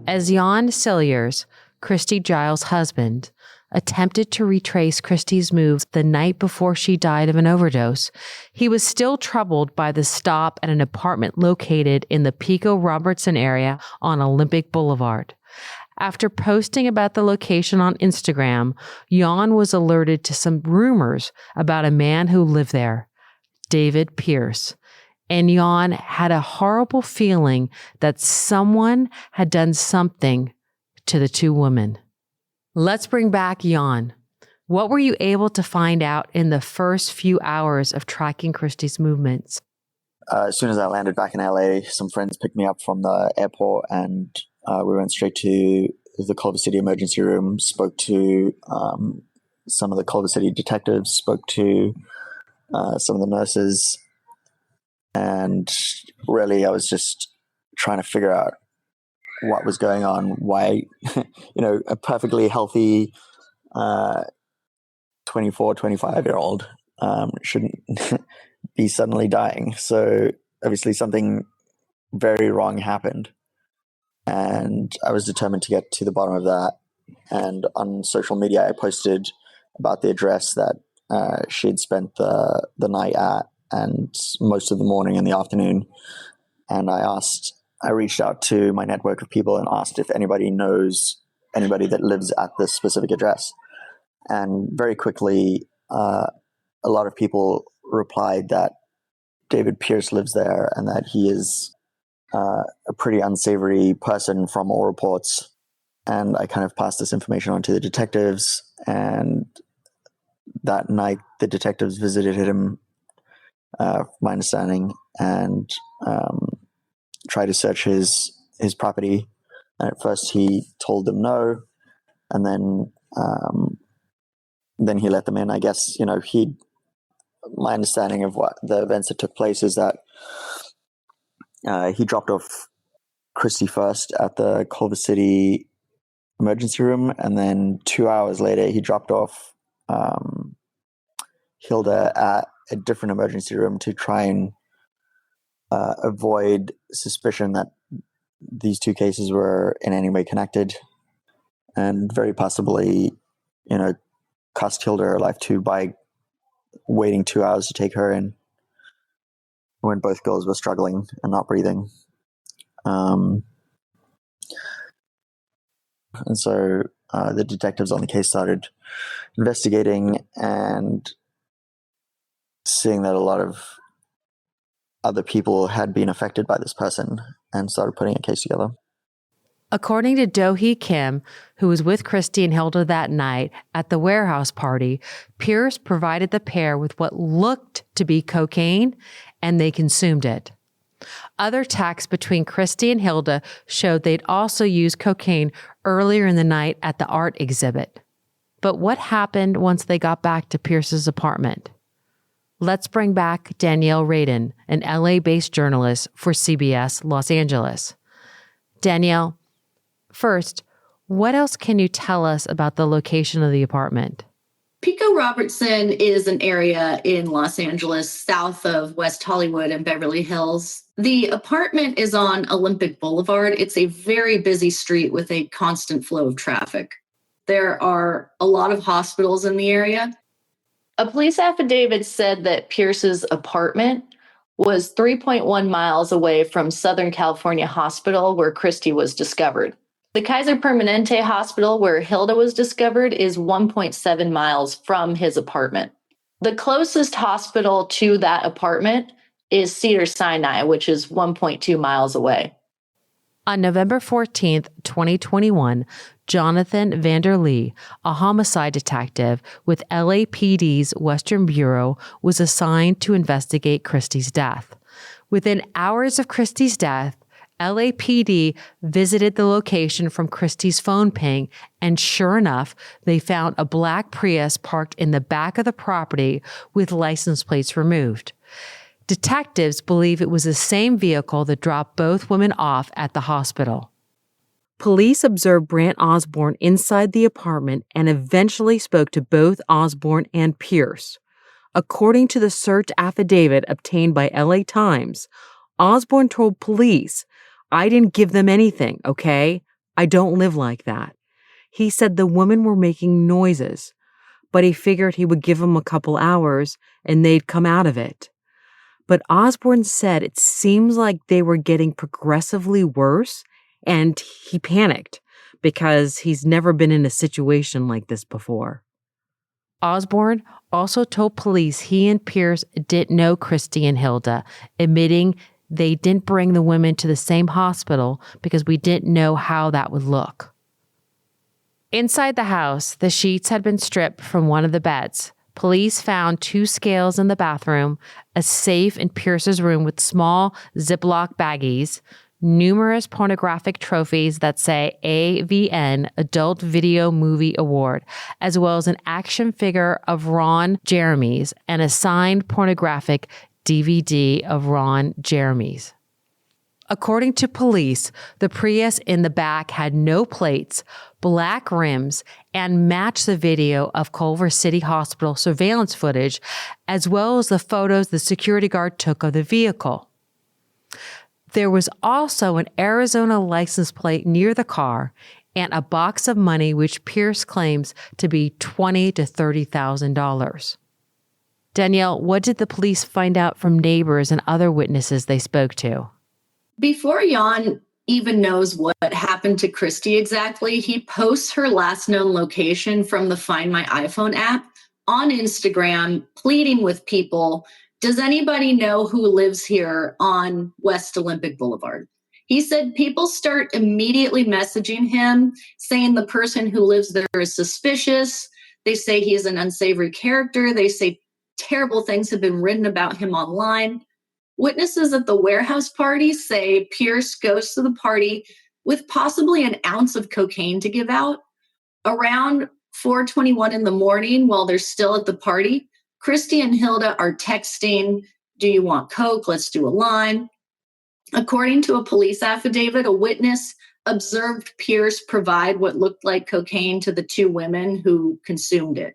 As Jan Cilliers, Christy Giles' husband, attempted to retrace Christy's moves the night before she died of an overdose, he was still troubled by the stop at an apartment located in the Pico Robertson area on Olympic Boulevard. After posting about the location on Instagram, Jan was alerted to some rumors about a man who lived there, David Pearce. And Jan had a horrible feeling that someone had done something to the two women. Let's bring back Jan. What were you able to find out in the first few hours of tracking Christy's movements? As soon as I landed back in LA, some friends picked me up from the airport and we went straight to the Culver City emergency room, spoke to some of the Culver City detectives, spoke to some of the nurses. And really, I was just trying to figure out what was going on, why, a perfectly healthy 24, 25-year-old shouldn't be suddenly dying. So obviously something very wrong happened. And I was determined to get to the bottom of that. And on social media, I posted about the address that she had spent the night at, and most of the morning and the afternoon. And I reached out to my network of people and asked if anybody knows anybody that lives at this specific address. And very quickly, a lot of people replied that David Pearce lives there and that he is a pretty unsavory person from all reports. And I kind of passed this information on to the detectives. And that night, the detectives visited him, my understanding, and tried to search his property. And at first he told them no, and then he let them in. I guess, my understanding of what the events that took place is that he dropped off Christy first at the Culver City emergency room, and then 2 hours later he dropped off Hilda at a different emergency room to try and avoid suspicion that these two cases were in any way connected, and very possibly, cost Hilda her life too by waiting 2 hours to take her in when both girls were struggling and not breathing. And so the detectives on the case started investigating and seeing that a lot of other people had been affected by this person and started putting a case together. According to Do-hee Kim, who was with Christy and Hilda that night at the warehouse party, Pearce provided the pair with what looked to be cocaine, and they consumed it. Other texts between Christy and Hilda showed they'd also used cocaine earlier in the night at the art exhibit. But what happened once they got back to Pearce's apartment? Let's bring back Danielle Radin, an LA-based journalist for CBS Los Angeles. Danielle, first, what else can you tell us about the location of the apartment? Pico Robertson is an area in Los Angeles south of West Hollywood and Beverly Hills. The apartment is on Olympic Boulevard. It's a very busy street with a constant flow of traffic. There are a lot of hospitals in the area. A police affidavit said that Pearce's apartment was 3.1 miles away from Southern California Hospital, where Christy was discovered. The Kaiser Permanente Hospital, where Hilda was discovered, is 1.7 miles from his apartment. The closest hospital to that apartment is Cedars-Sinai, which is 1.2 miles away. On November 14th, 2021, Jonathan Vanderlee, a homicide detective with LAPD's Western Bureau, was assigned to investigate Christy's death. Within hours of Christy's death, LAPD visited the location from Christy's phone ping, and sure enough, they found a black Prius parked in the back of the property with license plates removed. Detectives believe it was the same vehicle that dropped both women off at the hospital. Police observed Brandt Osborne inside the apartment and eventually spoke to both Osborne and Pearce. According to the search affidavit obtained by LA Times, Osborne told police, "I didn't give them anything, okay? I don't live like that. He said the women were making noises, but he figured he would give them a couple hours and they'd come out of it. But Osborne said it seems like they were getting progressively worse, and he panicked because he's never been in a situation like this before. Osborne also told police he and Pearce didn't know Christy and Hilda, admitting they didn't bring the women to the same hospital because we didn't know how that would look. Inside the house, the sheets had been stripped from one of the beds. Police found 2 scales in the bathroom, a safe in Pearce's room with small Ziploc baggies, numerous pornographic trophies that say AVN, Adult Video Movie Award, as well as an action figure of Ron Jeremy's and a signed pornographic DVD of Ron Jeremy's. According to police, the Prius in the back had no plates, black rims, and matched the video of Culver City Hospital surveillance footage, as well as the photos the security guard took of the vehicle. There was also an Arizona license plate near the car and a box of money which Pearce claims to be $20,000 to $30,000. Danielle, what did the police find out from neighbors and other witnesses they spoke to? Before Jan even knows what happened to Christy exactly, he posts her last known location from the Find My iPhone app on Instagram, pleading with people, does anybody know who lives here on West Olympic Boulevard? He said people start immediately messaging him, saying the person who lives there is suspicious. They say he is an unsavory character. They say terrible things have been written about him online. Witnesses at the warehouse party say Pearce goes to the party with possibly an ounce of cocaine to give out. Around 4:21 in the morning, while they're still at the party, Christy and Hilda are texting, do you want coke? Let's do a line. According to a police affidavit, a witness observed Pearce provide what looked like cocaine to the 2 women who consumed it.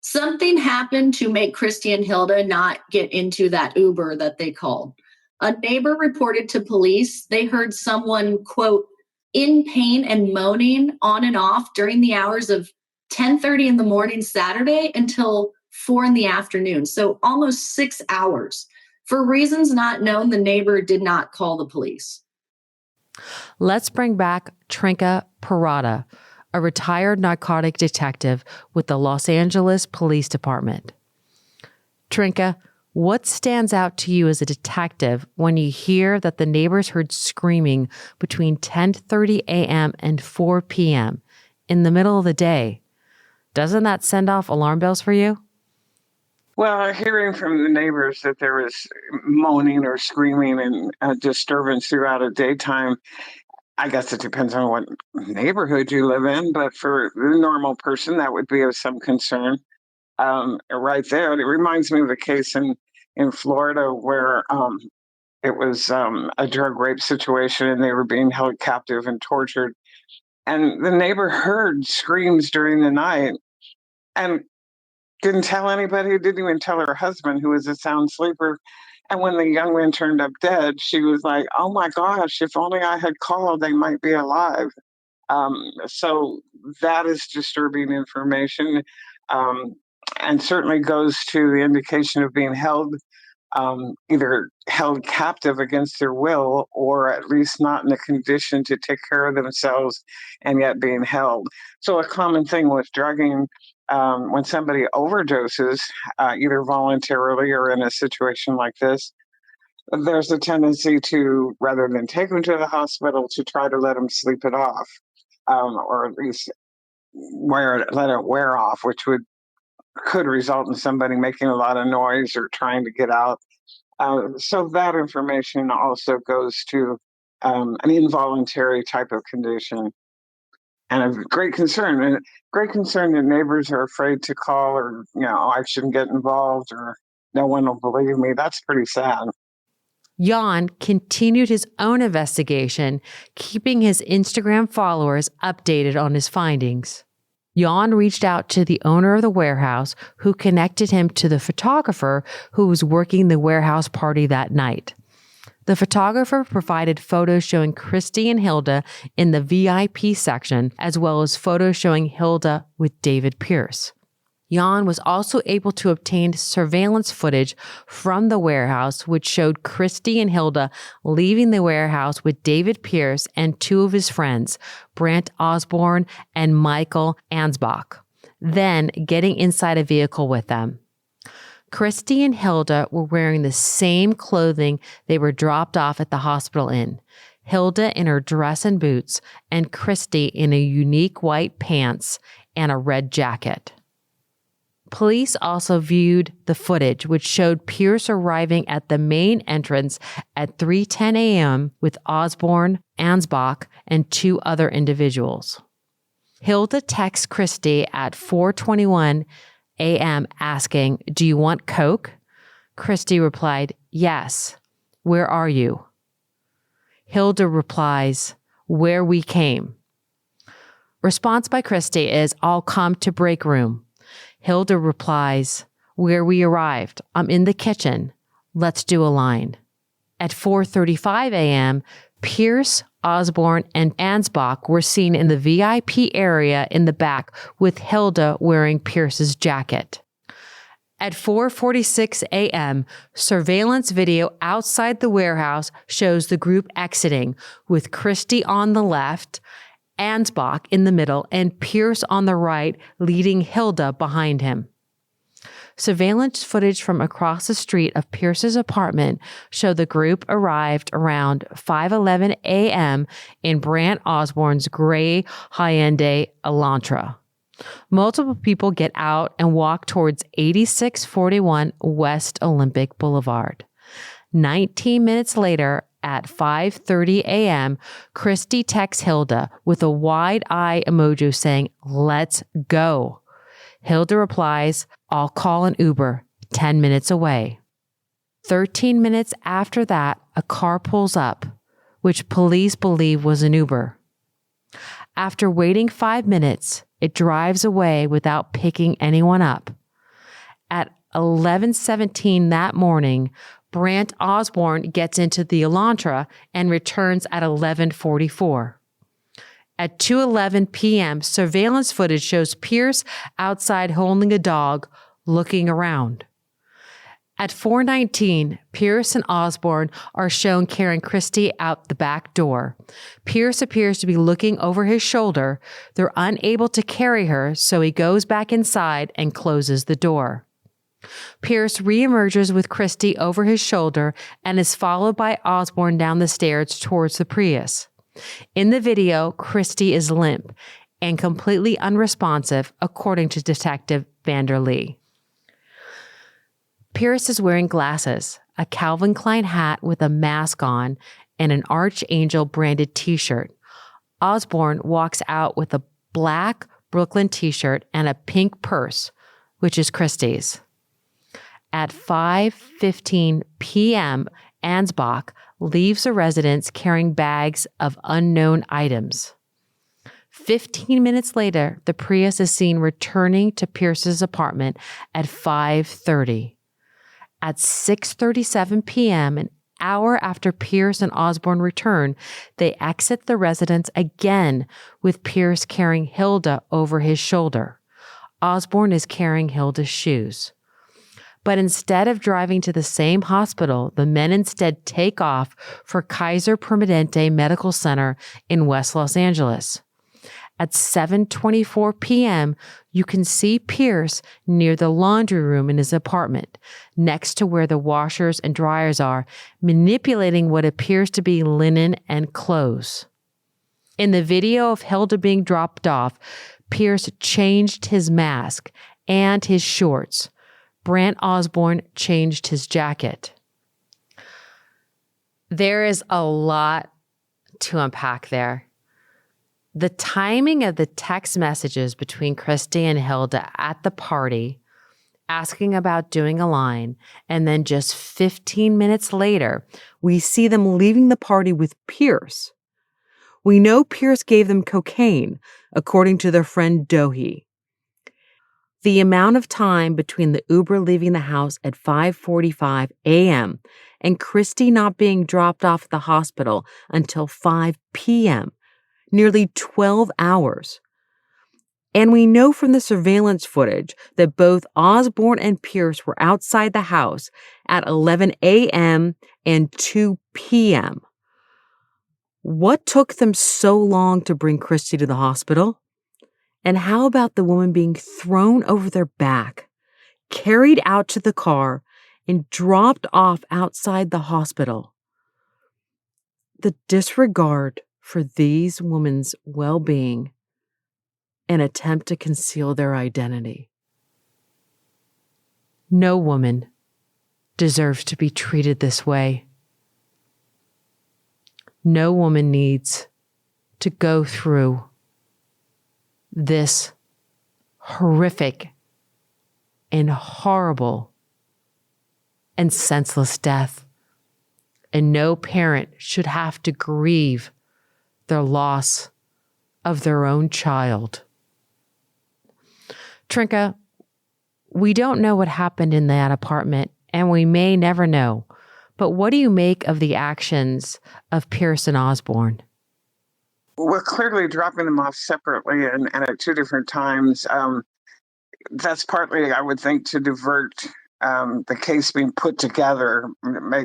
Something happened to make Christy and Hilda not get into that Uber that they called. A neighbor reported to police they heard someone, quote, in pain and moaning on and off during the hours of 10:30 in the morning Saturday until 4 in the afternoon. So almost 6 hours. For reasons not known, the neighbor did not call the police. Let's bring back Trinka Parada, a retired narcotic detective with the Los Angeles Police Department. Trinka, what stands out to you as a detective when you hear that the neighbors heard screaming between 10:30 a.m. and 4 p.m. in the middle of the day? Doesn't that send off alarm bells for you? Well, hearing from the neighbors that there was moaning or screaming and disturbance throughout the daytime, I guess it depends on what neighborhood you live in, but for the normal person, that would be of some concern. Right there, it reminds me of a case in Florida where it was a drug rape situation and they were being held captive and tortured. And the neighbor heard screams during the night and didn't tell anybody, didn't even tell her husband, who was a sound sleeper. And when the young man turned up dead, she was like, oh my gosh, if only I had called, they might be alive. So that is disturbing information, and certainly goes to the indication of being held, either held captive against their will or at least not in a condition to take care of themselves and yet being held. So a common thing with drugging, when somebody overdoses, either voluntarily or in a situation like this, there's a tendency to, rather than take them to the hospital, to try to let them sleep it off, or at least let it wear off, which could result in somebody making a lot of noise or trying to get out. So that information also goes to an involuntary type of condition. And a great concern that neighbors are afraid to call, or, I shouldn't get involved, or no one will believe me. That's pretty sad. Jan continued his own investigation, keeping his Instagram followers updated on his findings. Jan reached out to the owner of the warehouse, who connected him to the photographer who was working the warehouse party that night. The photographer provided photos showing Christy and Hilda in the VIP section, as well as photos showing Hilda with David Pearce. Jan was also able to obtain surveillance footage from the warehouse, which showed Christy and Hilda leaving the warehouse with David Pearce and two of his friends, Brandt Osborne and Michael Ansbach, then getting inside a vehicle with them. Christy and Hilda were wearing the same clothing they were dropped off at the hospital in. Hilda in her dress and boots, and Christy in a unique white pants and a red jacket. Police also viewed the footage, which showed Pearce arriving at the main entrance at 3:10 a.m. with Osborne, Ansbach, and two other individuals. Hilda texts Christy at 4:21 a.m. asking, "Do you want Coke?" Christy replied, "Yes. Where are you?" Hilda replies, "Where we came." Response by Christy is, "I'll come to break room." Hilda replies, "Where we arrived. I'm in the kitchen. Let's do a line." At 4:35 a.m., Pearce, Osborne, and Ansbach were seen in the VIP area in the back with Hilda wearing Pearce's jacket. At 4:46 a.m., surveillance video outside the warehouse shows the group exiting with Christy on the left, Ansbach in the middle, and Pearce on the right, leading Hilda behind him. Surveillance footage from across the street of Pearce's apartment show the group arrived around 5:11 a.m. in Brandt Osborne's gray Hyundai Elantra. Multiple people get out and walk towards 8641 West Olympic Boulevard. 19 minutes later, at 5:30 a.m., Christy texts Hilda with a wide eye emoji saying, "Let's go." Hilda replies, "I'll call an Uber, 10 minutes away." 13 minutes after that, a car pulls up, which police believe was an Uber. After waiting 5 minutes, it drives away without picking anyone up. At 11:17 that morning, Brandt Osborne gets into the Elantra and returns at 11:44. At 2:11 p.m., surveillance footage shows Pearce outside holding a dog, looking around. At 4:19, Pearce and Osborne are shown carrying Christy out the back door. Pearce appears to be looking over his shoulder. They're unable to carry her, so he goes back inside and closes the door. Pearce reemerges with Christy over his shoulder and is followed by Osborne down the stairs towards the Prius. In the video, Christy is limp and completely unresponsive, according to Detective Vanderlee. Pearce is wearing glasses, a Calvin Klein hat with a mask on, and an Archangel branded t-shirt. Osborne walks out with a black Brooklyn t-shirt and a pink purse, which is Christy's. At 5:15 p.m., Ansbach leaves the residence carrying bags of unknown items. 15 minutes later, the Prius is seen returning to Pearce's apartment at 5:30. At 6:37 p.m., an hour after Pearce and Osborne return, they exit the residence again with Pearce carrying Hilda over his shoulder. Osborne is carrying Hilda's shoes. But instead of driving to the same hospital, the men instead take off for Kaiser Permanente Medical Center in West Los Angeles. At 7:24 p.m., you can see Pearce near the laundry room in his apartment, next to where the washers and dryers are, manipulating what appears to be linen and clothes. In the video of Hilda being dropped off, Pearce changed his mask and his shorts. Brandt Osborne changed his jacket. There is a lot to unpack there. The timing of the text messages between Christy and Hilda at the party, asking about doing a line, and then just 15 minutes later, we see them leaving the party with Pearce. We know Pearce gave them cocaine, according to their friend Dohi. The amount of time between the Uber leaving the house at 5:45 a.m. and Christy not being dropped off at the hospital until 5 p.m., nearly 12 hours. And we know from the surveillance footage that both Osborne and Pearce were outside the house at 11 a.m. and 2 p.m. What took them so long to bring Christy to the hospital? And how about the woman being thrown over their back, carried out to the car, and dropped off outside the hospital? The disregard for these women's well-being and attempt to conceal their identity. No woman deserves to be treated this way. No woman needs to go through this horrific and horrible and senseless death. And no parent should have to grieve their loss of their own child. Trinka, we don't know what happened in that apartment, and we may never know. But what do you make of the actions of Pearce and Osborne? We're clearly dropping them off separately and at two different times. That's partly, I would think, to divert the case being put together,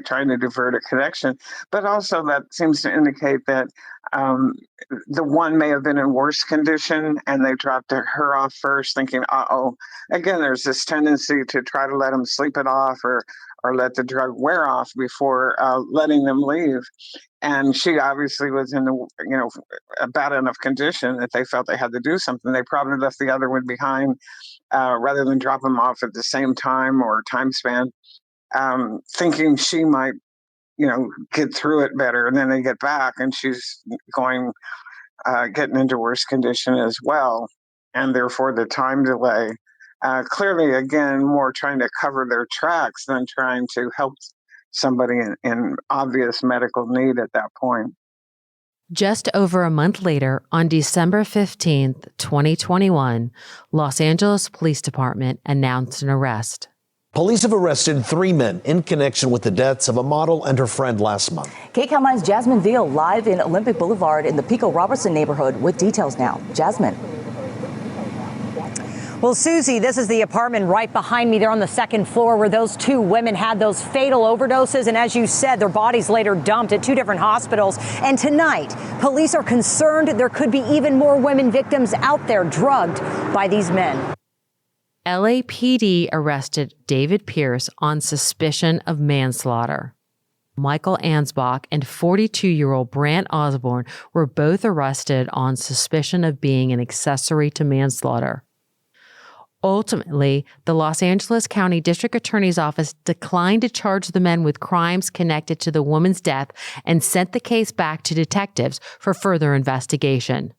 trying to divert a connection. But also that seems to indicate that the one may have been in worse condition and they dropped her off first thinking, again, there's this tendency to try to let them sleep it off or let the drug wear off before letting them leave. And she obviously was in a bad enough condition that they felt they had to do something. They probably left the other one behind rather than drop them off at the same time or time span, thinking she might, get through it better. And then they get back and she's getting into worse condition as well. And therefore the time delay, clearly, again, more trying to cover their tracks than trying to help somebody in obvious medical need at that point. Just over a month later, on December 15th, 2021, Los Angeles Police Department announced an arrest. Police have arrested 3 men in connection with the deaths of a model and her friend last month. KCAL 9's Jasmine Veal live in Olympic Boulevard in the Pico Robertson neighborhood with details now. Jasmine. Well, Susie, this is the apartment right behind me. They're on the second floor where those 2 women had those fatal overdoses. And as you said, their bodies later dumped at 2 different hospitals. And tonight, police are concerned there could be even more women victims out there drugged by these men. LAPD arrested David Pearce on suspicion of manslaughter. Michael Ansbach and 42-year-old Brandt Osborne were both arrested on suspicion of being an accessory to manslaughter. Ultimately, the Los Angeles County District Attorney's Office declined to charge the men with crimes connected to the woman's death and sent the case back to detectives for further investigation.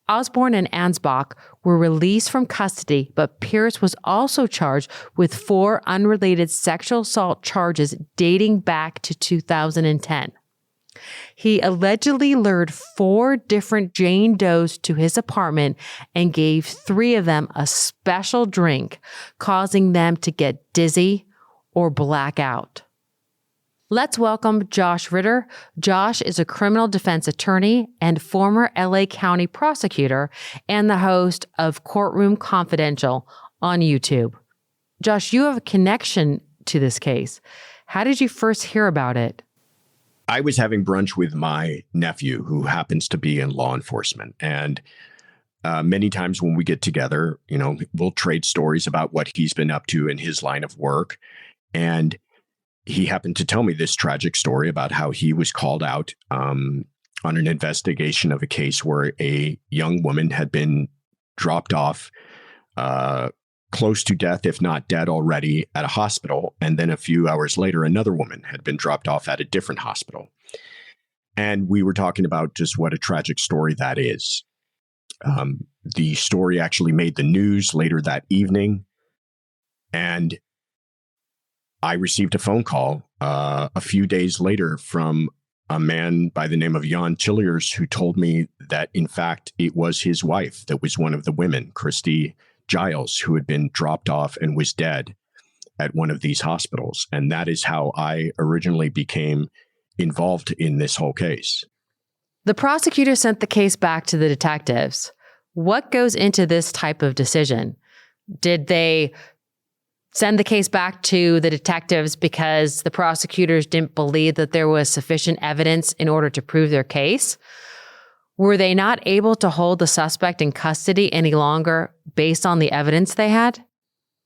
Osborne and Ansbach were released from custody, but Pearce was also charged with 4 unrelated sexual assault charges dating back to 2010. He allegedly lured 4 different Jane Does to his apartment and gave 3 of them a special drink, causing them to get dizzy or black out. Let's welcome Josh Ritter. Josh is a criminal defense attorney and former LA County prosecutor and the host of Courtroom Confidential on YouTube. Josh, you have a connection to this case. How did you first hear about it? I was having brunch with my nephew, who happens to be in law enforcement. And many times when we get together, we'll trade stories about what he's been up to in his line of work. And he happened to tell me this tragic story about how he was called out on an investigation of a case where a young woman had been dropped off close to death, if not dead already, at a hospital. And then a few hours later, another woman had been dropped off at a different hospital. And we were talking about just what a tragic story that is. The story actually made the news later that evening. And I received a phone call a few days later from a man by the name of Jan Chilliers, who told me that, in fact, it was his wife that was one of the women, Christy Giles, who had been dropped off and was dead at one of these hospitals. And that is how I originally became involved in this whole case. The prosecutor sent the case back to the detectives. What goes into this type of decision? Did they send the case back to the detectives because the prosecutors didn't believe that there was sufficient evidence in order to prove their case? Were they not able to hold the suspect in custody any longer based on the evidence they had?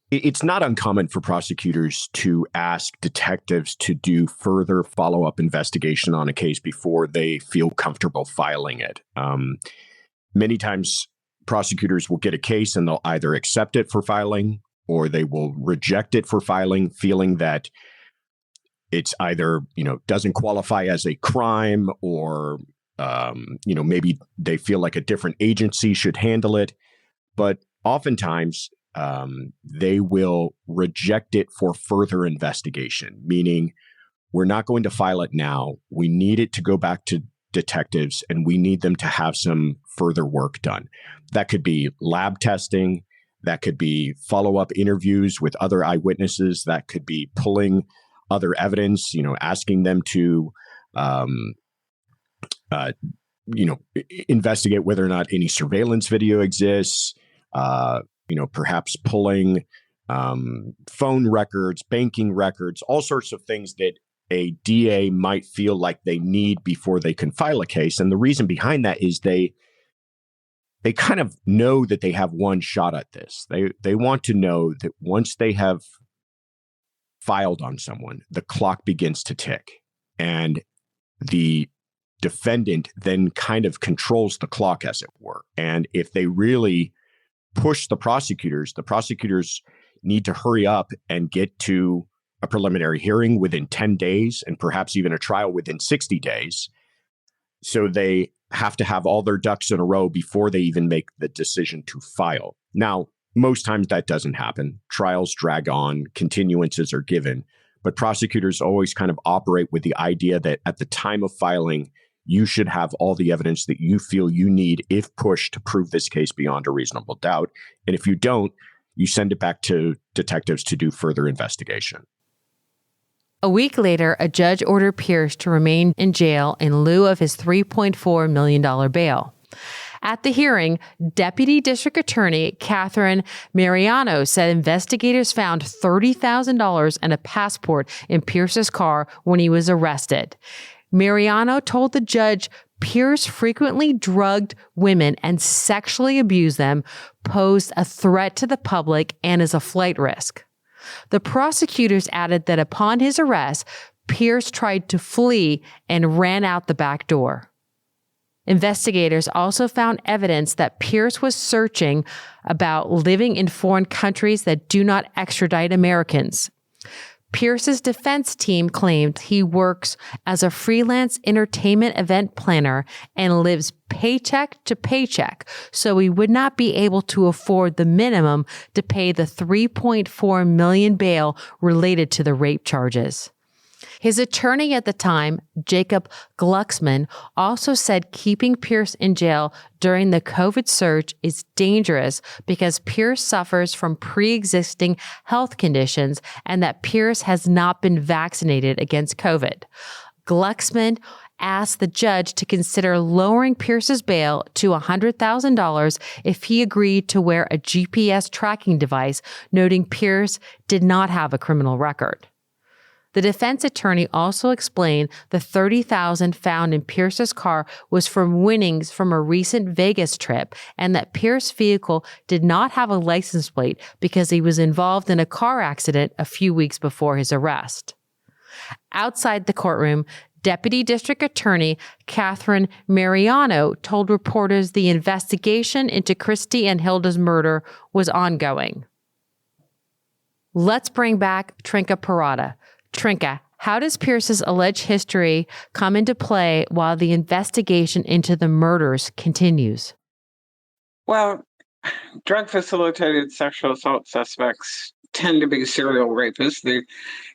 It's not uncommon for prosecutors to ask detectives to do further follow-up investigation on a case before they feel comfortable filing it. Many times, prosecutors will get a case and they'll either accept it for filing or they will reject it for filing, feeling that it's either, doesn't qualify as a crime or, maybe they feel like a different agency should handle it. But oftentimes, they will reject it for further investigation, meaning we're not going to file it now. We need it to go back to detectives and we need them to have some further work done. That could be lab testing. That could be follow-up interviews with other eyewitnesses. That could be pulling other evidence, asking them to, investigate whether or not any surveillance video exists, perhaps pulling phone records, banking records, all sorts of things that a DA might feel like they need before they can file a case. And the reason behind that is they kind of know that they have one shot at this. They want to know that once they have filed on someone, the clock begins to tick. And the defendant then kind of controls the clock, as it were. And if they really push the prosecutors need to hurry up and get to a preliminary hearing within 10 days and perhaps even a trial within 60 days. So they have to have all their ducks in a row before they even make the decision to file. Now, most times that doesn't happen. Trials drag on, continuances are given, but prosecutors always kind of operate with the idea that at the time of filing, you should have all the evidence that you feel you need, if pushed, to prove this case beyond a reasonable doubt. And if you don't, you send it back to detectives to do further investigation. A week later, a judge ordered Pearce to remain in jail in lieu of his $3.4 million bail. At the hearing, Deputy District Attorney Catherine Mariano said investigators found $30,000 and a passport in Pearce's car when he was arrested. Mariano told the judge Pearce frequently drugged women and sexually abused them, posed a threat to the public, and is a flight risk. The prosecutors added that upon his arrest, Pearce tried to flee and ran out the back door. Investigators also found evidence that Pearce was searching about living in foreign countries that do not extradite Americans. Pearce's defense team claimed he works as a freelance entertainment event planner and lives paycheck to paycheck, so he would not be able to afford the minimum to pay the $3.4 million bail related to the rape charges. His attorney at the time, Jacob Glucksman, also said keeping Pearce in jail during the COVID surge is dangerous because Pearce suffers from pre-existing health conditions and that Pearce has not been vaccinated against COVID. Glucksman asked the judge to consider lowering Pearce's bail to $100,000 if he agreed to wear a GPS tracking device, noting Pearce did not have a criminal record. The defense attorney also explained the $30,000 found in Pearce's car was from winnings from a recent Vegas trip and that Pearce's vehicle did not have a license plate because he was involved in a car accident a few weeks before his arrest. Outside the courtroom, Deputy District Attorney Catherine Mariano told reporters the investigation into Christy and Hilda's murder was ongoing. Let's bring back Trinka Parada. Trinka, how does Pearce's alleged history come into play while the investigation into the murders continues? Well, drug-facilitated sexual assault suspects tend to be serial rapists.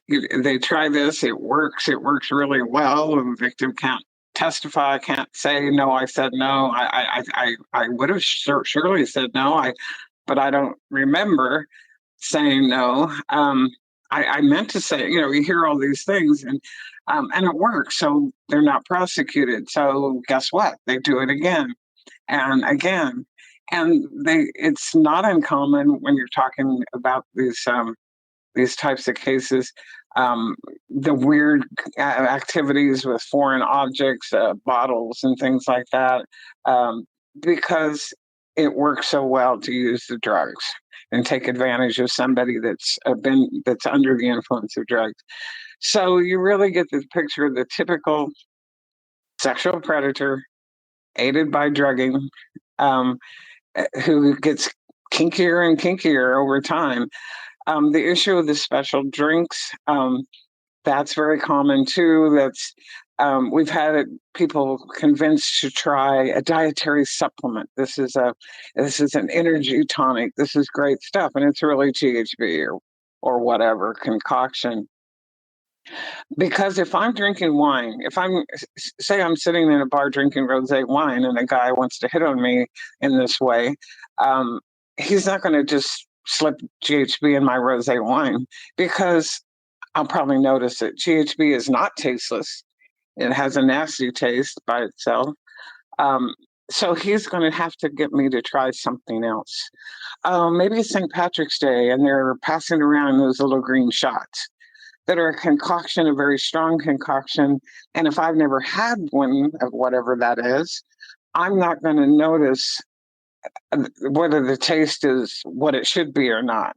They try this, it works really well. The victim can't testify, can't say, no, I said no. I would have surely said no. but I don't remember saying no. I meant to say, you hear all these things and it works. So they're not prosecuted. So guess what? They do it again and again. And it's not uncommon when you're talking about these types of cases, the weird activities with foreign objects, bottles and things like that, because it works so well to use the drugs and take advantage of somebody that's under the influence of drugs. So you really get the picture of the typical sexual predator aided by drugging, who gets kinkier and kinkier over time. The issue of the special drinks, that's very common too. We've had people convinced to try a dietary supplement. This is an energy tonic. This is great stuff, and it's really GHB or whatever concoction. Because if I'm drinking wine, say I'm sitting in a bar drinking rosé wine, and a guy wants to hit on me in this way, he's not going to just slip GHB in my rosé wine, because I'll probably notice that GHB is not tasteless. It has a nasty taste by itself. So he's going to have to get me to try something else. Maybe it's St. Patrick's Day and they're passing around those little green shots that are a concoction, a very strong concoction. And if I've never had one of whatever that is, I'm not going to notice whether the taste is what it should be or not.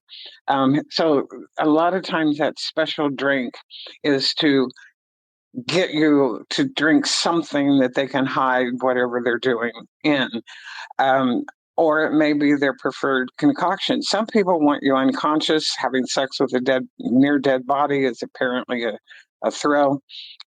So a lot of times that special drink is to get you to drink something that they can hide whatever they're doing in. Or it may be their preferred concoction. Some people want you unconscious. Having sex with a near dead body is apparently a thrill,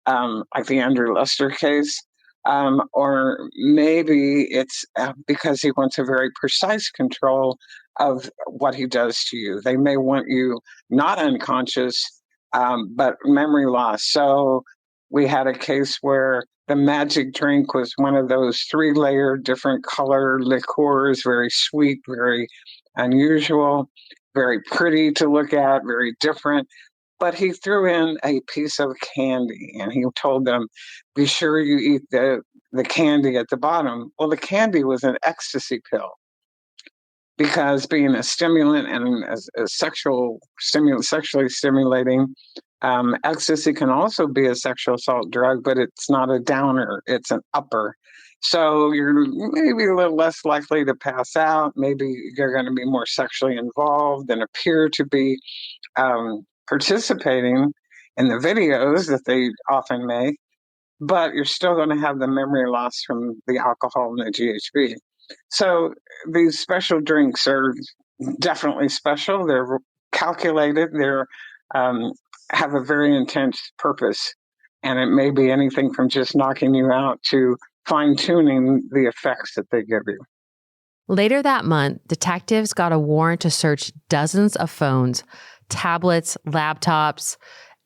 like the Andrew Lester case. Or maybe it's because he wants a very precise control of what he does to you. They may want you not unconscious, but memory loss. So we had a case where the magic drink was one of those 3-layer different color liqueurs, very sweet, very unusual, very pretty to look at, very different. But he threw in a piece of candy and he told them, be sure you eat the candy at the bottom. Well, the candy was an ecstasy pill, because being a stimulant and a sexually stimulating, ecstasy can also be a sexual assault drug, but it's not a downer, it's an upper. So you're maybe a little less likely to pass out. Maybe you're going to be more sexually involved and appear to be participating in the videos that they often make, but you're still going to have the memory loss from the alcohol and the GHB. So these special drinks are definitely special. They're calculated. They're have a very intense purpose, and it may be anything from just knocking you out to fine-tuning the effects that they give you. Later that month, detectives got a warrant to search dozens of phones, tablets, laptops,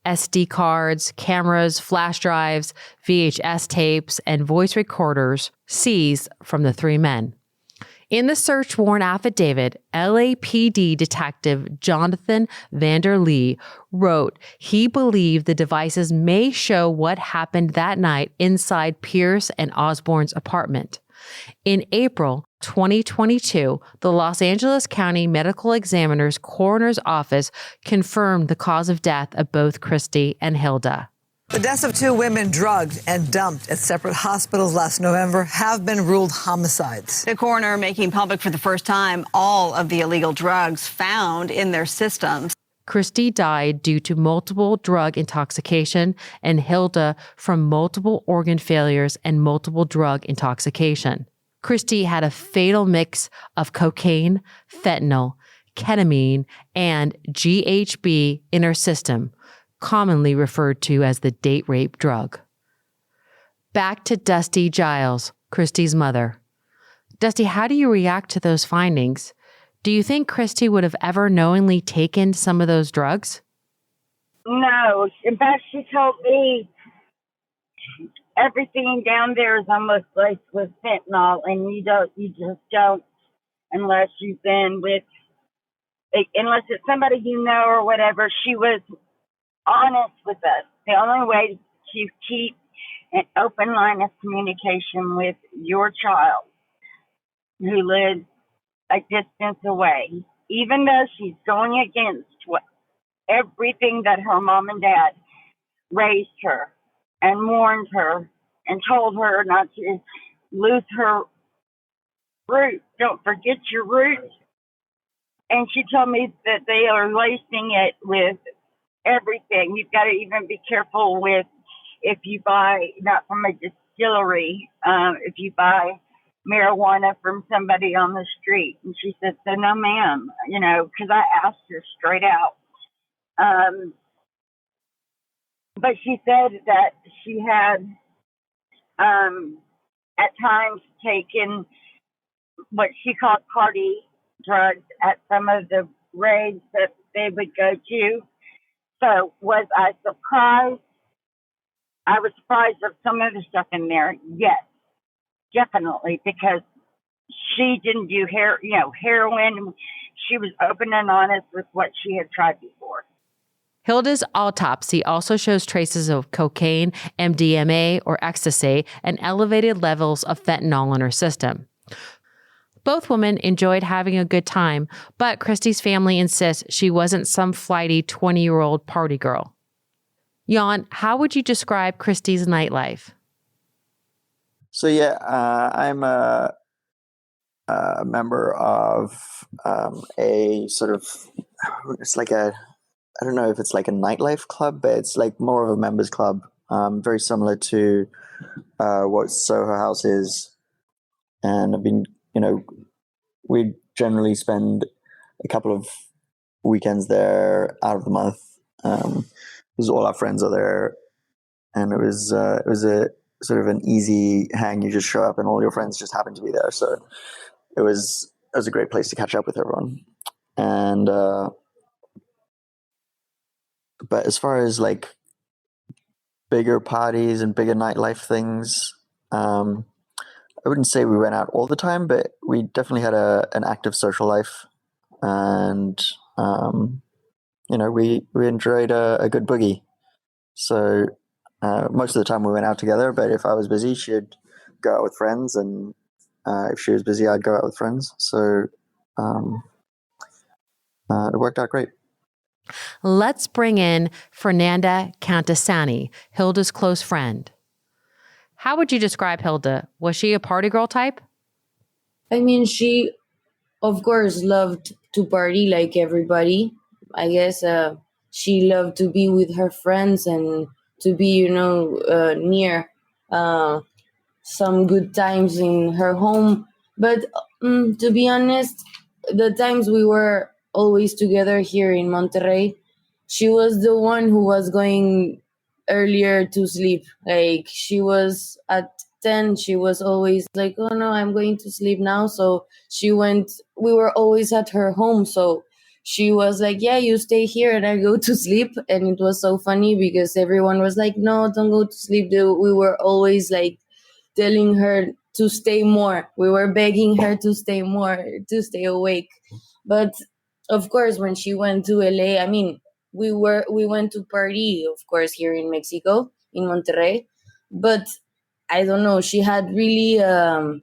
SD cards, cameras, flash drives, VHS tapes, and voice recorders seized from the 3 men. In the search warrant affidavit, LAPD Detective Jonathan Vanderlee wrote he believed the devices may show what happened that night inside Pearce and Osborne's apartment. In April 2022, the Los Angeles County Medical Examiner's Coroner's Office confirmed the cause of death of both Christy and Hilda. The deaths of 2 women drugged and dumped at separate hospitals last November have been ruled homicides. The coroner making public for the first time all of the illegal drugs found in their systems. Christy died due to multiple drug intoxication and Hilda from multiple organ failures and multiple drug intoxication. Christy had a fatal mix of cocaine, fentanyl, ketamine, and GHB in her system, commonly referred to as the date rape drug. Back to Dusty Giles, Christy's mother. Dusty, how do you react to those findings? Do you think Christy would have ever knowingly taken some of those drugs? No. In fact, she told me everything down there is almost laced with fentanyl, and you just don't unless you've been with, unless it's somebody you know or whatever. She was honest with us. The only way to keep an open line of communication with your child who lives a distance away, even though she's going against everything that her mom and dad raised her and warned her and told her not to lose her roots. Don't forget your roots. And she told me that they are lacing it with everything. You've got to even be careful with if you buy, not from a distillery, if you buy marijuana from somebody on the street. And she said, so no, ma'am, because I asked her straight out. But she said that she had at times taken what she called party drugs at some of the raids that they would go to. So was I surprised? I was surprised of some of the stuff in there. Yes, definitely, because she didn't do heroin. She was open and honest with what she had tried before. Hilda's autopsy also shows traces of cocaine, MDMA, or ecstasy, and elevated levels of fentanyl in her system. Both women enjoyed having a good time, but Christy's family insists she wasn't some flighty 20-year-old party girl. Jan, how would you describe Christy's nightlife? So I'm a member of a sort of, it's like I don't know if it's like a nightlife club, but it's like more of a members club, very similar to what Soho House is. And I've been, we generally spend a couple of weekends there out of the month, because all our friends are there. And it was a sort of an easy hang. You just show up and all your friends just happen to be there. So it was a great place to catch up with everyone. And but as far as like bigger parties and bigger nightlife things, I wouldn't say we went out all the time, but we definitely had an active social life, and we enjoyed a good boogie. So most of the time we went out together, but if I was busy, she'd go out with friends, and if she was busy, I'd go out with friends. So it worked out great. Let's bring in Fernanda Cantasani, Hilda's close friend. How would you describe Hilda? Was she a party girl type? I mean, she, of course, loved to party like everybody. I guess she loved to be with her friends and to be, near some good times in her home. But to be honest, the times we were always together here in Monterrey, she was the one who was going earlier to sleep. Like, she was at 10, she was always like, oh no, I'm going to sleep now. So we were always at her home. So she was like, yeah, you stay here and I go to sleep. And it was so funny because everyone was like, no, don't go to sleep. We were always like telling her to stay more. We were begging her to stay more, to stay awake. But of course, when she went to LA, I mean, we went to party, of course, here in Mexico, in Monterrey. But I don't know, she had really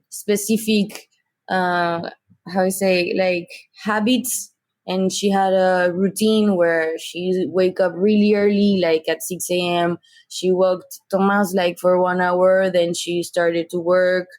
specific, like habits. And she had a routine where she wake up really early, like at 6 a.m. She walked Tomas like for 1 hour, then she started to work.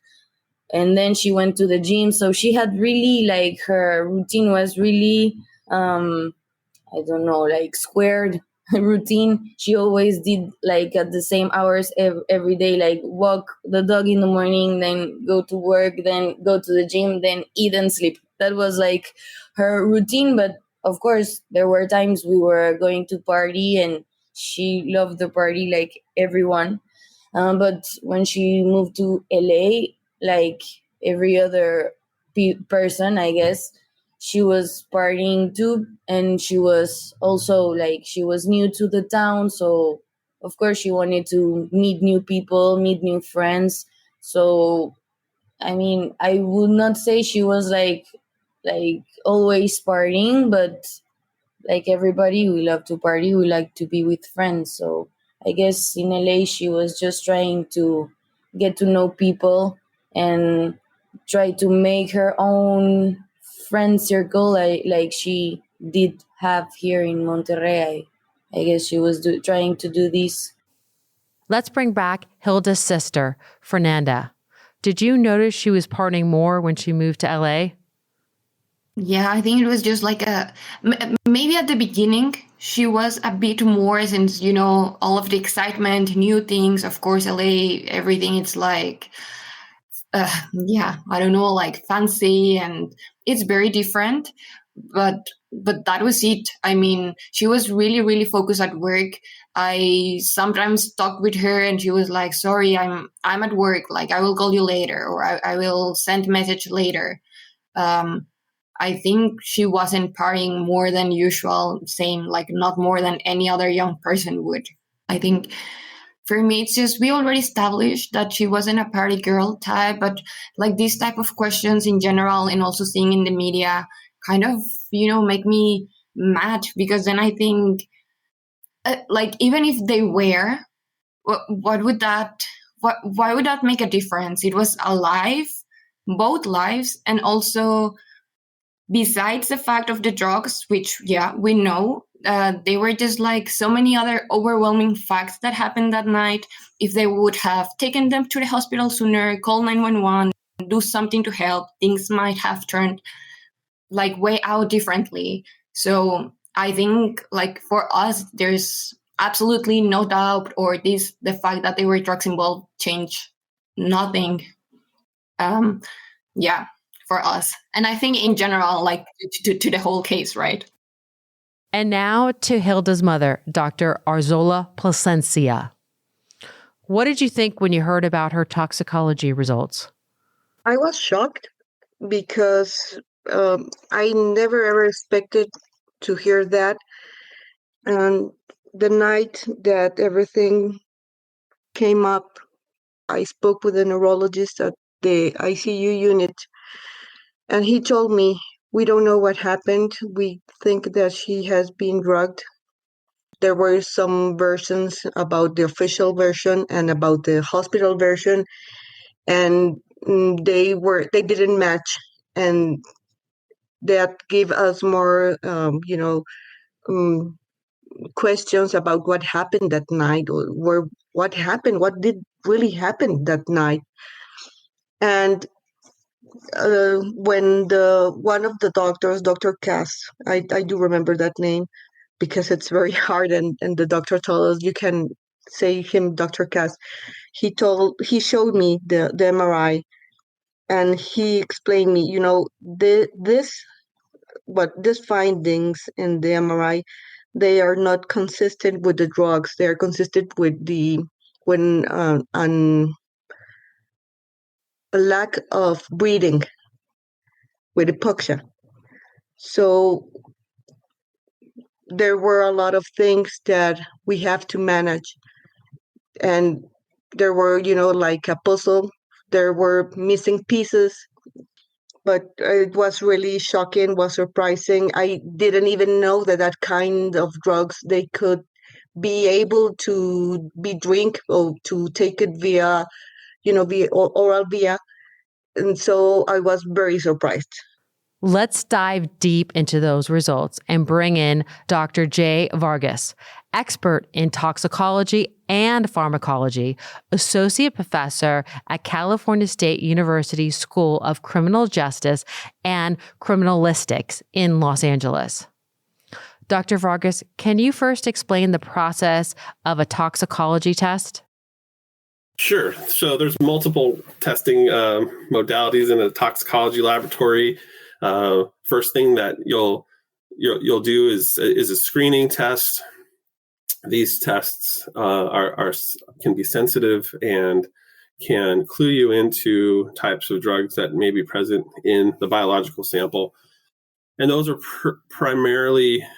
And then she went to the gym. So she had really, like, her routine was really, like squared routine. She always did like at the same hours every day, like walk the dog in the morning, then go to work, then go to the gym, then eat and sleep. That was like her routine. But of course, there were times we were going to party and she loved the party like everyone. But when she moved to LA, like every other person, I guess, she was partying too. And she was also like, she was new to the town. So of course she wanted to meet new people, meet new friends. So, I mean, I would not say she was like like always partying, but like everybody, we love to party. We like to be with friends. So I guess in LA, she was just trying to get to know people and try to make her own friend circle, like she did have here in Monterrey. I guess she was trying to do this. Let's bring back Hilda's sister, Fernanda. Did you notice she was partying more when she moved to LA? Yeah, I think it was just like maybe at the beginning she was a bit more, since, you know, all of the excitement, new things, of course, LA, everything, it's like, yeah, I don't know, like fancy, and it's very different. But that was it. I mean, she was really, really focused at work. I sometimes talked with her and she was like, sorry, I'm at work. Like, I will call you later, or I will send message later. I think she wasn't partying more than usual, same, like not more than any other young person would. I think for me, it's just, we already established that she wasn't a party girl type, but like these type of questions in general, and also seeing in the media, kind of, you know, make me mad, because then I think, like, even if they were, what would that, why would that make a difference? It was a life, both lives, and also, besides the fact of the drugs, which, yeah, we know, they were just like so many other overwhelming facts that happened that night. If they would have taken them to the hospital sooner, call 911, do something to help, things might have turned like way out differently. So I think, like, for us, there's absolutely no doubt, or the fact that they were drugs involved changed nothing. Yeah, for us. And I think in general, like to the whole case, right? And now to Hilda's mother, Dr. Arzola Plasencia. What did you think when you heard about her toxicology results? I was shocked because I never ever expected to hear that. And the night that everything came up, I spoke with a neurologist at the ICU unit, and he told me, we don't know what happened. We think that she has been drugged. There were some versions about the official version and about the hospital version, and they didn't match, and that gave us more, questions about what happened that night, or what happened, what did really happen that night. And when one of the doctors, Dr. Cass, I do remember that name because it's very hard, and the doctor told us you can say him, Dr. Cass. He showed me the MRI, and he explained me, these findings in the MRI, they are not consistent with the drugs. They are consistent with a lack of breathing, with hypoxia. So there were a lot of things that we have to manage. And there were, like a puzzle, there were missing pieces, but it was really shocking, was surprising. I didn't even know that kind of drugs, they could be able to be drink or to take it via oral via. And so I was very surprised. Let's dive deep into those results and bring in Dr. Jay Vargas, expert in toxicology and pharmacology, associate professor at California State University School of Criminal Justice and Criminalistics in Los Angeles. Dr. Vargas, can you first explain the process of a toxicology test? Sure. So there's multiple testing modalities in a toxicology laboratory. First thing that you'll do is a screening test. These tests can be sensitive and can clue you into types of drugs that may be present in the biological sample. And those are predominantly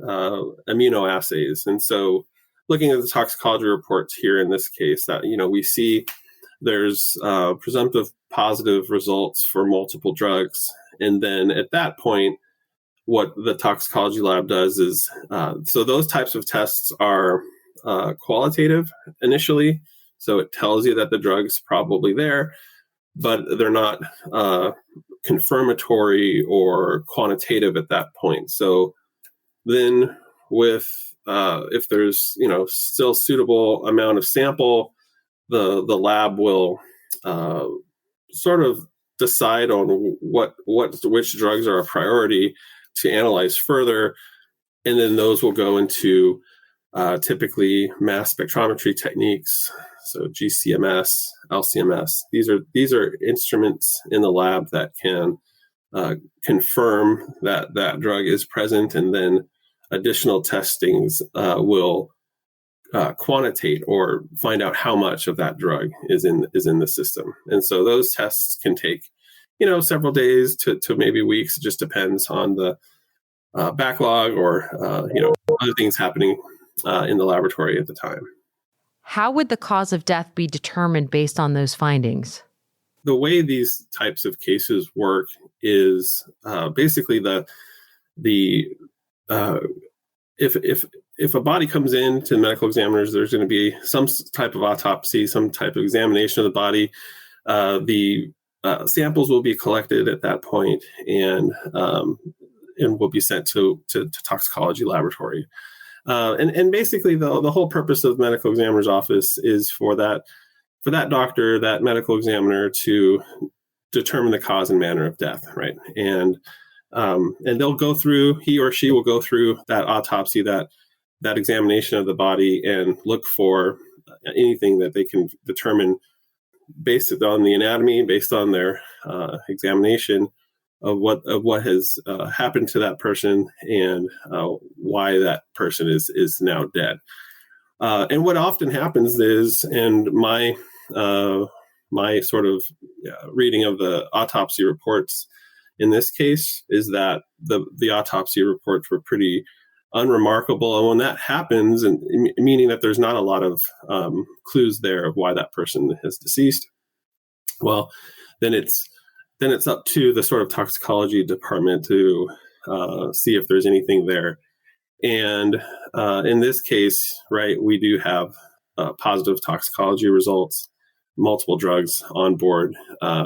immunoassays. And so looking at the toxicology reports here in this case, that we see there's presumptive positive results for multiple drugs. And then at that point, what the toxicology lab does is, so those types of tests are qualitative initially. So it tells you that the drug's probably there, but they're not confirmatory or quantitative at that point. So then with, if there's, still suitable amount of sample, the lab will sort of decide on which drugs are a priority to analyze further, and then those will go into typically mass spectrometry techniques, so GCMS, LCMS. These are instruments in the lab that can confirm that drug is present, and then additional testings will quantitate or find out how much of that drug is in the system. And so those tests can take several days to maybe weeks. It just depends on the backlog or other things happening in the laboratory at the time. How would the cause of death be determined based on those findings? The way these types of cases work is basically if a body comes in to the medical examiners, there's going to be some type of autopsy, some type of examination of the body. The samples will be collected at that point and will be sent to toxicology laboratory. And basically the whole purpose of the medical examiner's office is for that doctor, that medical examiner, to determine the cause and manner of death, right? And they'll go through, he or she will go through that autopsy, that examination of the body, and look for anything that they can determine based on the anatomy, based on their examination of what has happened to that person and why that person is now dead. And what often happens is, and my sort of reading of the autopsy reports in this case is that the autopsy reports were pretty unremarkable. And when that happens, and meaning that there's not a lot of clues there of why that person is deceased, well, then it's up to the sort of toxicology department to see if there's anything there. And in this case, right, we do have positive toxicology results, multiple drugs on board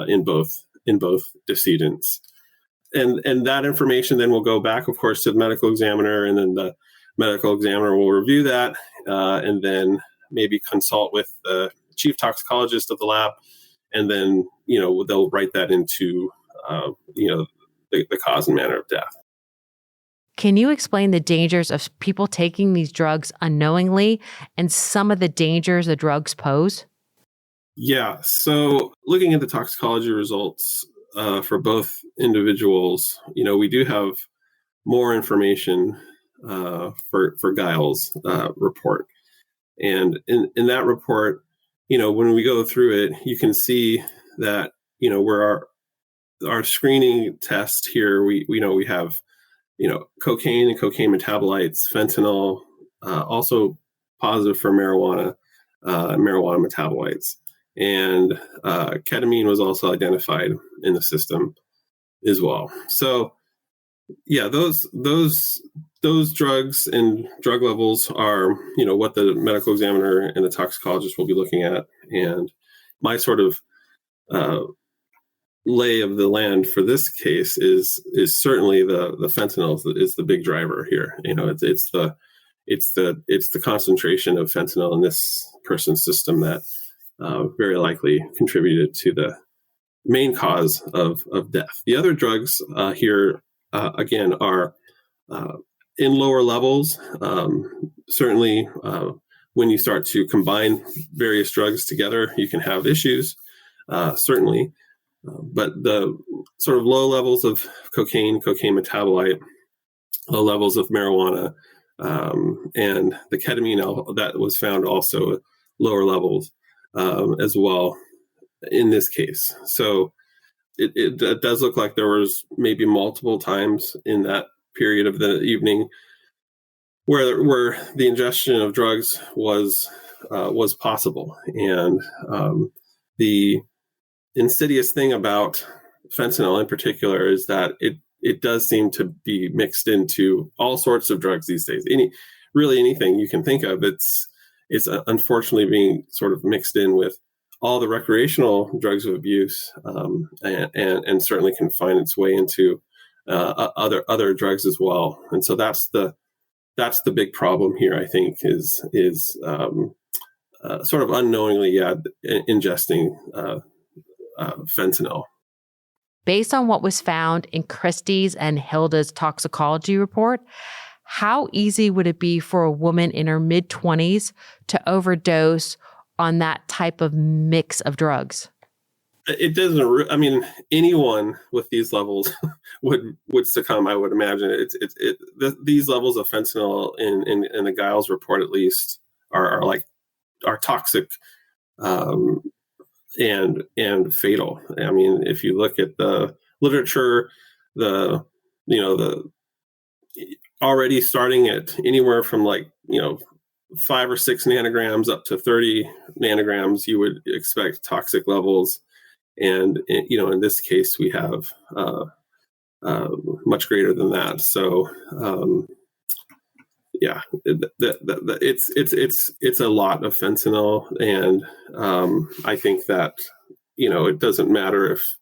in both decedents. And that information then will go back, of course, to the medical examiner, and then the medical examiner will review that and then maybe consult with the chief toxicologist of the lab, and then they'll write that into the cause and manner of death. Can you explain the dangers of people taking these drugs unknowingly and some of the dangers the drugs pose? Yeah. So looking at the toxicology results for both individuals, we do have more information for Giles' report. And in that report, when we go through it, you can see that, where our screening test here, we have, cocaine and cocaine metabolites, fentanyl, also positive for marijuana metabolites. And ketamine was also identified in the system as well. So yeah, those drugs and drug levels are, what the medical examiner and the toxicologist will be looking at. And my sort of lay of the land for this case is certainly the fentanyl is the big driver here. It's the concentration of fentanyl in this person's system that very likely contributed to the main cause of death. The other drugs here, again, are in lower levels. Certainly, when you start to combine various drugs together, you can have issues, certainly. But the sort of low levels of cocaine metabolite, low levels of marijuana, and the ketamine that was found also at lower levels as well in this case. So it does look like there was maybe multiple times in that period of the evening where the ingestion of drugs was possible. And the insidious thing about fentanyl in particular is that it does seem to be mixed into all sorts of drugs these days. Anything you can think of, it's unfortunately being sort of mixed in with all the recreational drugs of abuse, and certainly can find its way into other drugs as well. And so that's the big problem here, I think, is sort of unknowingly, ingesting fentanyl. Based on what was found in Christy's and Hilda's toxicology report, how easy would it be for a woman in her mid-20s to overdose on that type of mix of drugs? It doesn't. I mean, anyone with these levels would succumb. I would imagine. These levels of fentanyl in the Giles report, at least, are toxic, and fatal. I mean, if you look at the literature, the already starting at anywhere from 5 or 6 nanograms up to 30 nanograms, you would expect toxic levels. And, in this case, we have much greater than that. So, it's a lot of fentanyl. And I think that, it doesn't matter if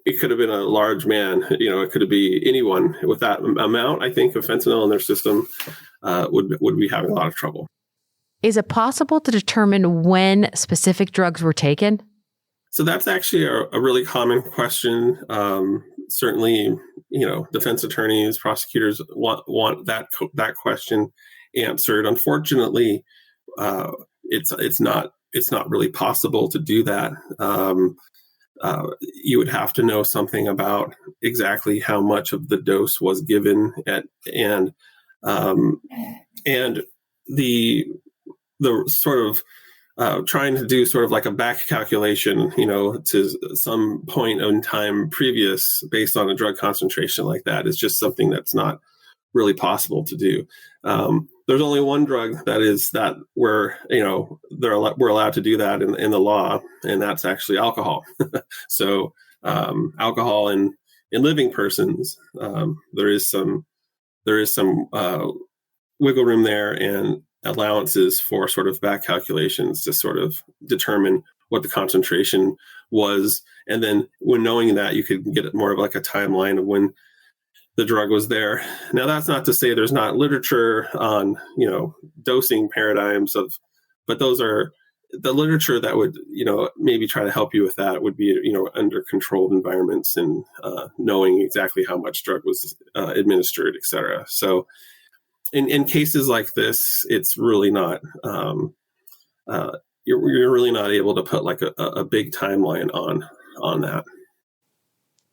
it could have been a large man, it could be anyone with that amount, I think, of fentanyl in their system would be having a lot of trouble. Is it possible to determine when specific drugs were taken? So that's actually a really common question. Certainly, defense attorneys, prosecutors want that question answered. Unfortunately, it's not really possible to do that. You would have to know something about exactly how much of the dose was given and the sort of trying to do sort of like a back calculation, to some point in time previous based on a drug concentration like that is just something that's not really possible to do. There's only one drug we're allowed to do that in the law, and that's actually alcohol. So alcohol in living persons, there is some wiggle room there and allowances for sort of back calculations to sort of determine what the concentration was. And then when knowing that, you could get more of like a timeline of when the drug was there. Now, that's not to say there's not literature on, dosing paradigms but those are the literature that would, maybe try to help you with that would be, under controlled environments and knowing exactly how much drug was administered, et cetera. So in cases like this, it's really not, you're really not able to put like a big timeline on that.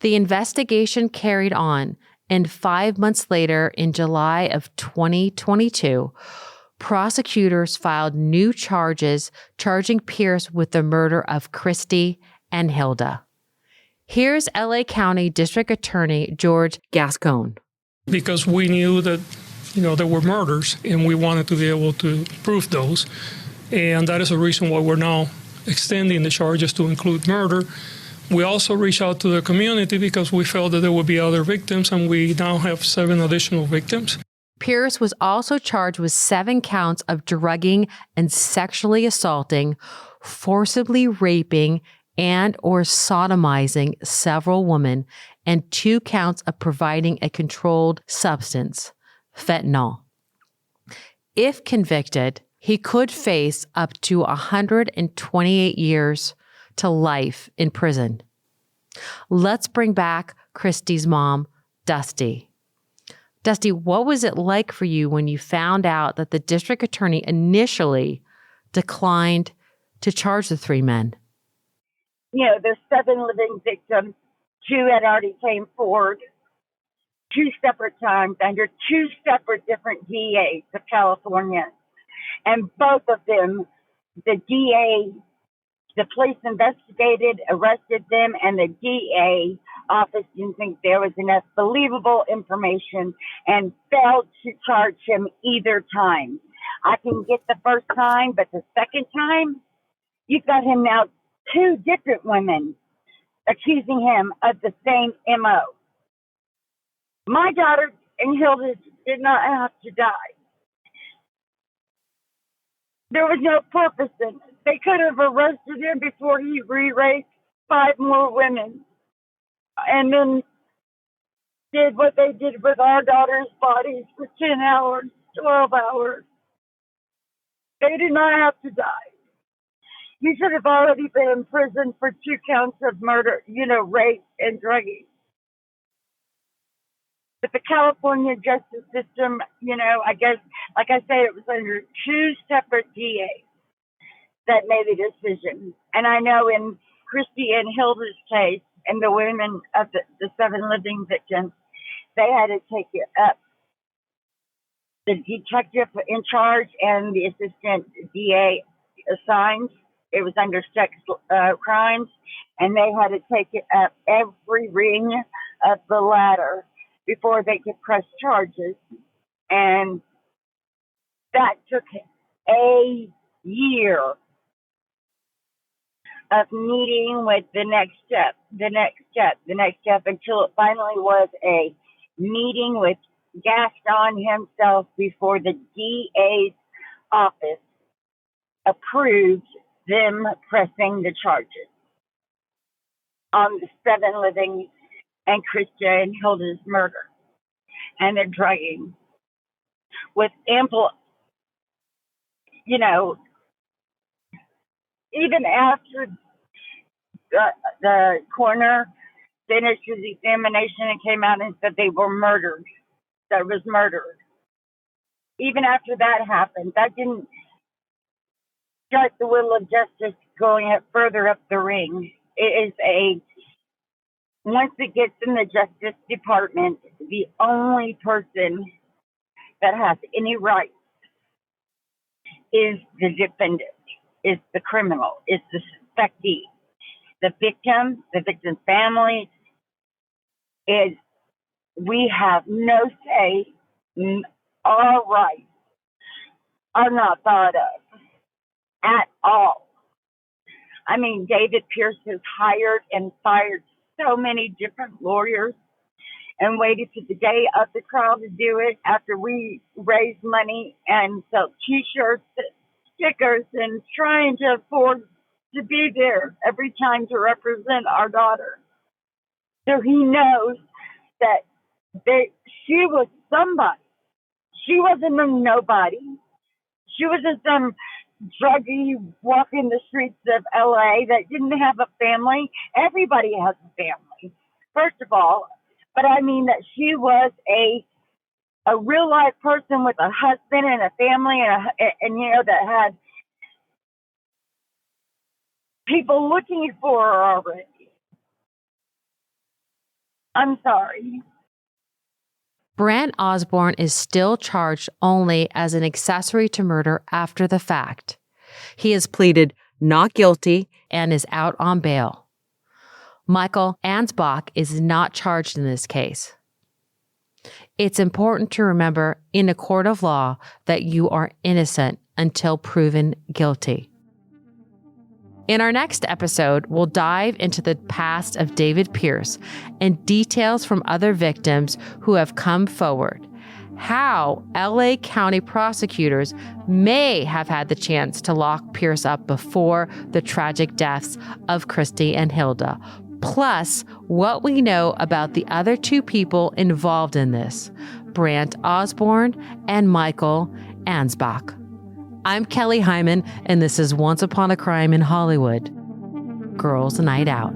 The investigation carried on, and 5 months later, in July of 2022, prosecutors filed new charges charging Pearce with the murder of Christy and Hilda. Here's LA County District Attorney George Gascon. Because we knew that there were murders, and we wanted to be able to prove those. And that is the reason why we're now extending the charges to include murder. We also reached out to the community because we felt that there would be other victims, and we now have 7 additional victims. Pearce was also charged with 7 counts of drugging and sexually assaulting, forcibly raping, and or sodomizing several women, and 2 counts of providing a controlled substance, fentanyl. If convicted, he could face up to 128 years to life in prison. Let's bring back Christy's mom, Dusty. Dusty, what was it like for you when you found out that the district attorney initially declined to charge the 3 men? There's 7 living victims. 2 had already came forward 2 separate times under 2 separate different DAs of California. And both of them, the DA, the police investigated, arrested them, and the DA office didn't think there was enough believable information and failed to charge him either time. I can get the first time, but the second time, you've got him now 2 different women accusing him of the same MO. My daughter and Hilda did not have to die. There was no purpose in it. They could have arrested him before he re-raped 5 more women and then did what they did with our daughter's bodies for 10 hours, 12 hours. They did not have to die. He should have already been in prison for 2 counts of murder, rape and drugging. But the California justice system, I guess, like I said, it was under 2 separate DAs that made the decision. And I know in Christy and Hilda's case, and the women of the 7 living victims, they had to take it up. The detective in charge and the assistant DA assigned, it was under sex crimes, and they had to take it up every ring of the ladder before they could press charges. And that took a year of meeting with the next step, until it finally was a meeting with Gaston himself before the DA's office approved them pressing the charges on the 7 living and Christy and Hilda's murder and their drugging with ample, even after the coroner finished his examination and came out and said they were murdered, that it was murder. Even after that happened, that didn't start the wheel of justice going further up the ring. It is once it gets in the Justice Department, the only person that has any rights is the defendant, is the criminal, is the suspectee. The victim's family, we have no say. Our rights are not thought of at all. I mean, David Pearce has hired and fired so many different lawyers and waited to the day of the trial to do it after we raised money and sell T-shirts, stickers, and trying to afford to be there every time to represent our daughter. So he knows that she was somebody. She wasn't a nobody. She wasn't some druggie walking the streets of LA that didn't have a family. Everybody has a family, first of all. But I mean that she was a real life person with a husband and a family and that had people looking for her already. I'm sorry. Brandt Osborne is still charged only as an accessory to murder after the fact. He has pleaded not guilty and is out on bail. Michael Ansbach is not charged in this case. It's important to remember in a court of law that you are innocent until proven guilty. In our next episode, we'll dive into the past of David Pearce and details from other victims who have come forward. How LA County prosecutors may have had the chance to lock Pearce up before the tragic deaths of Christy and Hilda. Plus, what we know about the other 2 people involved in this, Brandt Osborne and Michael Ansbach. I'm Kelly Hyman, and this is Once Upon a Crime in Hollywood. Girls Night Out.